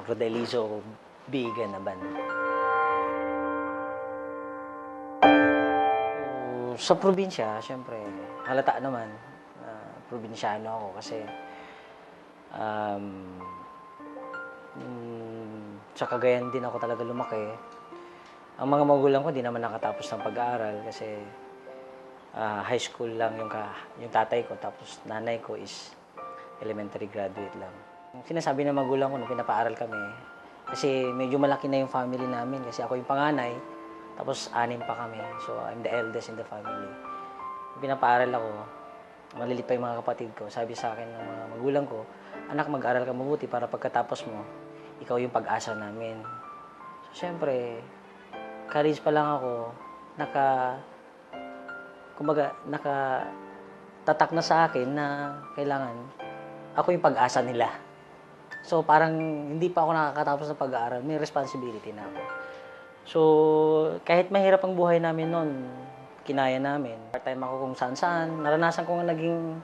Rodelizo Bigan na band. Sa probinsya, syempre, halata naman, probinsyano ako kasi sa Cagayan din ako talaga lumaki. Ang mga magulang ko di naman nakatapos ng pag-aaral kasi high school lang yung tatay ko, tapos nanay ko is elementary graduate lang. Sinasabi ng magulang ko nung pinapaaral kami, kasi medyo malaki na yung family namin kasi ako yung panganay, tapos 6 pa kami. So I'm the eldest in the family. Pinapaaral ako, malilit pa yung mga kapatid ko. Sabi sa akin ng mga magulang ko, anak, mag-aral ka mabuti para pagkatapos mo, ikaw yung pag-asa namin. So syempre, college pa lang ako, nakatatak na sa akin na kailangan ako yung pag-asa nila. So parang hindi pa ako nakakatapos ng pag-aaral, may responsibility na ako. So kahit mahirap ang buhay namin noon, kinaya namin. Part-time ako kung saan-saan. Naranasan ko nga naging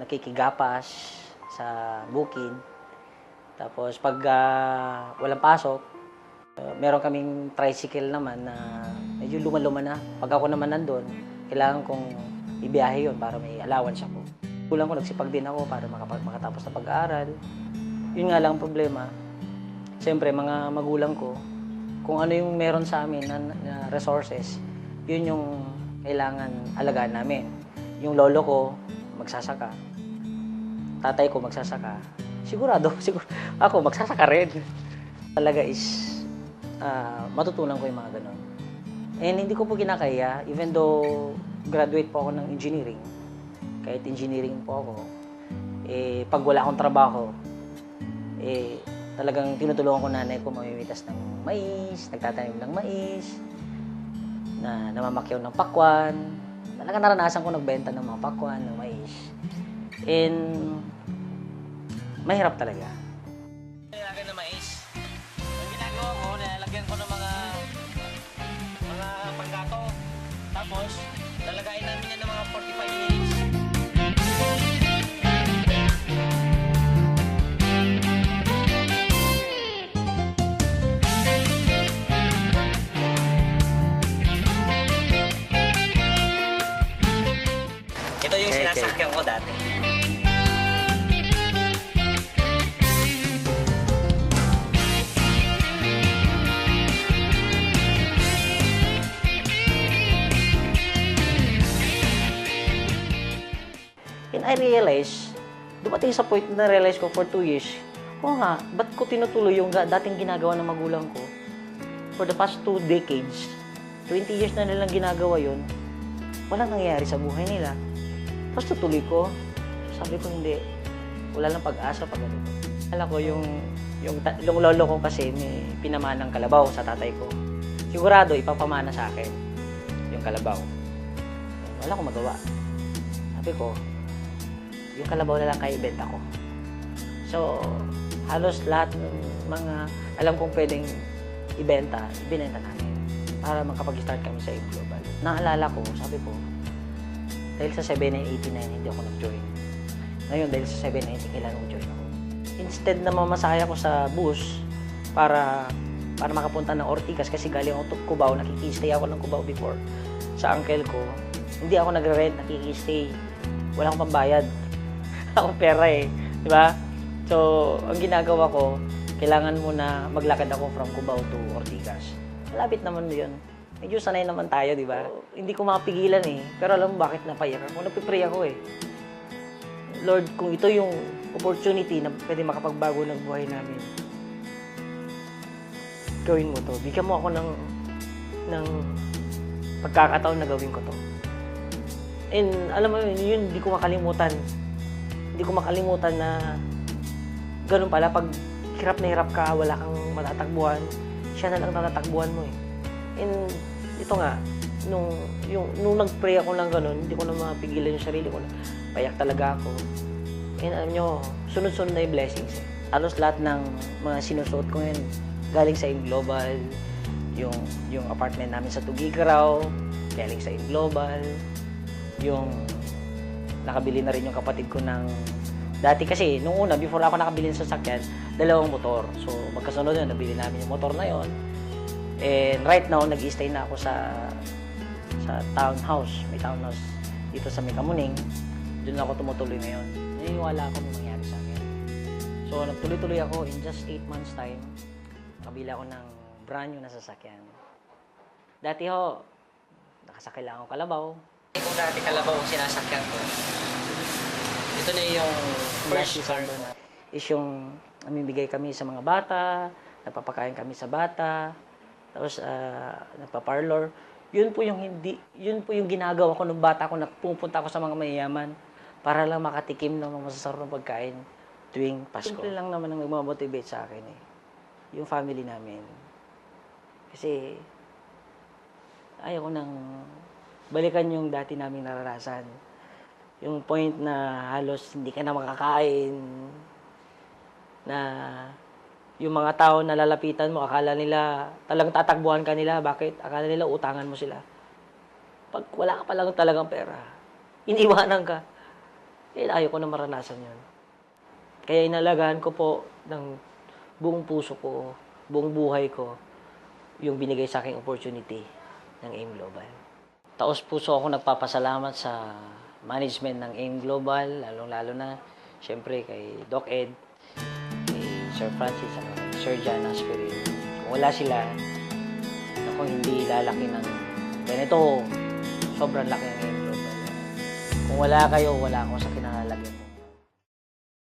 nakikigapas sa bukid. Tapos pag walang pasok, meron kaming tricycle naman na medyo luma-luma na. Pag ako naman nandun, kailangan kong ibiyahe yun para may allowance ako. Kulang ko, nagsipag din ako para makatapos na pag-aaral. Yun nga lang ang problema. Siyempre, mga magulang ko, kung ano yung meron sa amin na resources, yun yung kailangan alagaan namin. Yung lolo ko, magsasaka. Tatay ko, magsasaka. Siguro ako, magsasaka rin. Talaga is, matutunan ko yung mga ganun. And hindi ko po kinakaya, even though graduate po ako ng engineering, kahit engineering po ako, pag wala akong trabaho, talagang tinutulungan ko nanay ko mamimitas ng mais, nagtatanim ng mais, na namamakyaw ng pakwan. Talagang naranasan ko nagbenta ng mga pakwan, ng mais. And mahirap talaga. Nilalagyan ng mais. Ang ginagawa ko, nilalagyan ko ng mga panggato. Tapos, lalagayin namin yan ng mga 45 minutes. Ito yung sinasakyan ko dati. And I realize, dumating sa point na realize ko for 2 years, nga, ba't ko tinutuloy yung dating ginagawa ng magulang ko? For the past 2 decades, 20 years na nilang ginagawa yon, walang nangyayari sa buhay nila. Tapos tutuloy ko, sabi ko hindi, wala lang pag-asa pag ganito. Alam ko yung lolo ko kasi may pinamanang kalabaw sa tatay ko. Sigurado ipapamana sa akin yung kalabaw. Wala akong magawa. Sabi ko, yung kalabaw na lang kaya ibenta ko. So, halos lahat ng mga alam kong pwedeng ibenta namin para makapag-start kami sa Global. Naalala ko, sabi ko, dahil sa 7989 hindi ako nag-join. Ngayon, dahil sa 790, kailangan mag-join ako. Instead na mamasaya ko sa bus para makapunta ng Ortigas kasi galing ako Cubao, nakikistay ako ng Cubao before sa uncle ko. Hindi ako nagre-rent, nakikistay. Wala akong pambayad. Akong pera di ba? So, ang ginagawa ko, kailangan muna maglakad ako from Cubao to Ortigas. Malapit naman yun. Medyo sanay naman tayo, di ba? Hindi ko mapigilan Pero alam mo bakit napayak ako? Nagpipray ako Lord, kung ito yung opportunity na pwede makapagbago ng buhay namin, gawin mo to. Bigyan mo ako ng pagkakataon na gawin ko to. And alam mo yun, hindi ko makalimutan. Hindi ko makalimutan na ganun pala, pag hirap na hirap ka, wala kang matatakbuhan, siya na lang natatakbuhan mo And ito nga, nung nag-pray ako ng ganun, hindi ko na mapigilan yung sarili ko. Payak talaga ako. And alam nyo, sunod-sunod na yung blessings. Halos lahat ng mga sinusuot ko ngayon, galing sa Global, yung apartment namin sa Tugigaraw, galing sa Global, yung nakabili na rin yung kapatid ko ng Dati kasi, nung una, before ako nakabili ng sasakyan, dalawang motor. So, magkasunod yun, nabili namin yung motor na yon. And right now, nag-stay na ako sa townhouse. May townhouse dito sa Mekamuning. Doon ako tumutuloy ngayon. Naniniwala ako may mangyari sa akin. So, nagtuloy-tuloy ako in just 8 months time. Kabila ako ng brand new na sasakyan. Dati ho, nakasakay lang ako kalabaw. Kung dati kalabaw ang sinasakyan ko, ito na yung first car na is yung namimigay kami sa mga bata, nagpapakain kami sa bata, tapos nagpa-parlor. Yun po yung ginagawa ko nung bata ko na pupunta ako sa mga mayayaman para lang makatikim ng mga masasarap na pagkain tuwing Pasko. Simple lang naman ang nagmamotivate sa akin eh. Yung family namin. Kasi ayaw ko nang balikan yung dati naming naranasan. Yung point na halos hindi ka na makakain, na yung mga tao na lalapitan mo, akala nila talagang tatakbuhan ka nila. Bakit? Akala nila utangan mo sila. Pag wala ka pa lang talagang pera, iniwanan ka. Eh, ayaw ko na maranasan yun. Kaya inalagaan ko po ng buong puso ko, buong buhay ko, yung binigay sa aking opportunity ng AIM Global. Taos puso ako nagpapasalamat sa management ng AIM Global, lalong-lalo na, siyempre, kay Doc Ed, kay Sir Francis, at kay Sir John Aspirin. Kung wala sila, ako hindi lalaki ng ganito. Sobrang laki ng AIM Global. Kung wala kayo, wala ako sa